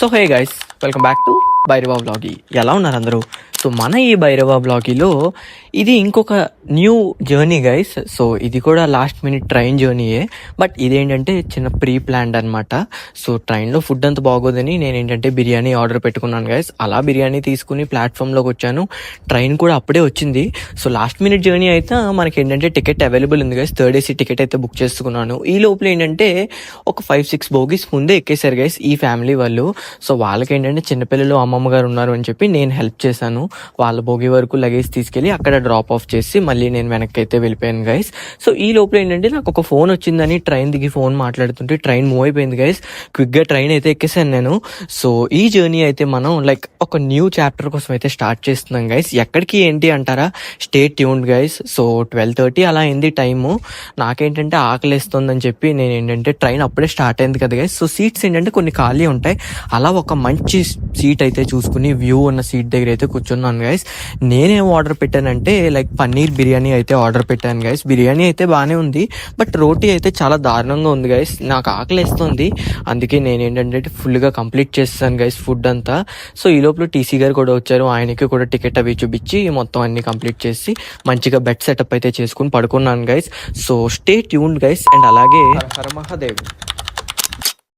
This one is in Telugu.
So hey guys, welcome back to Bhairava bloggy. ఎలా ఉన్నారు అందరూ? సో మన ఈ భైరవ బ్లాగీలో ఇది ఇంకొక న్యూ జర్నీ గైస్. సో ఇది కూడా లాస్ట్ మినిట్ ట్రైన్ జర్నీయే, బట్ ఇదేంటంటే చిన్న ప్రీ ప్లాన్డ్ అనమాట. సో ట్రైన్లో ఫుడ్ అంత బాగోదని నేను ఏంటంటే బిర్యానీ ఆర్డర్ పెట్టుకున్నాను గైస్. అలా బిర్యానీ తీసుకుని ప్లాట్ఫామ్లోకి వచ్చాను. ట్రైన్ కూడా అప్పుడే వచ్చింది. సో లాస్ట్ మినిట్ జర్నీ అయితే మనకి ఏంటంటే టికెట్ అవైలబుల్ ఉంది గైస్. థర్డ్ ఏసీ టికెట్ అయితే బుక్ చేసుకున్నాను. ఈ లోపల ఏంటంటే ఒక 5-6 బోగీస్ ముందే ఎక్కేశారు గైస్ ఈ ఫ్యామిలీ వాళ్ళు. సో వాళ్ళకి ఏంటంటే చిన్నపిల్లలు అమ్మమ్మ గారు ఉన్నారు అని చెప్పి నేను హెల్ప్ చేశాను. వాళ్ళ భోగి వరకు లగేజ్ తీసుకెళ్ళి అక్కడ డ్రాప్ ఆఫ్ చేసి మళ్ళీ నేను వెనక్కి అయితే వెళ్ళిపోయాను గైస్. సో ఈ లోపల ఏంటంటే నాకు ఒక ఫోన్ వచ్చిందని ట్రైన్ దిగి ఫోన్ మాట్లాడుతుంటే ట్రైన్ మూవ్ అయిపోయింది గైస్. క్విక్గా ట్రైన్ అయితే ఎక్కేసాను నేను. సో ఈ జర్నీ అయితే మనం లైక్ ఒక న్యూ చాప్టర్ కోసం అయితే స్టార్ట్ చేస్తున్నాం గైస్. ఎక్కడికి ఏంటి అంటారా? Stay tuned guys. సో 12:30 అలా అయింది టైము. నాకేంటంటే ఆకలిస్తుందని చెప్పి నేను ఏంటంటే ట్రైన్ అప్పుడే స్టార్ట్ అయింది కదా గైస్. సో సీట్స్ ఏంటంటే కొన్ని ఖాళీ ఉంటాయి. అలా ఒక మంచి సీట్ అయితే చూసుకుని వ్యూ ఉన్న సీట్ దగ్గర అయితే కూర్చున్నాను గైస్. నేనేం ఆర్డర్ పెట్టానంటే లైక్ పన్నీర్ బిర్యానీ అయితే ఆర్డర్ పెట్టాను గైస్. బిర్యానీ అయితే బాగానే ఉంది, బట్ రోటీ అయితే చాలా దారుణంగా ఉంది గైస్. నాకు ఆకలిస్తుంది, అందుకే నేను ఏంటంటే ఫుల్గా కంప్లీట్ చేస్తాను గైస్ ఫుడ్ అంతా. సో ఈ లోపల టీసీ గారు కూడా వచ్చారు. ఆయనకి కూడా టికెట్ అవి చూపించి మొత్తం అన్ని కంప్లీట్ చేసి మంచిగా బెడ్ సెటప్ అయితే చేసుకుని పడుకున్నాను guys. So stay tuned guys. And అలాగే హర హర మహాదేవ్.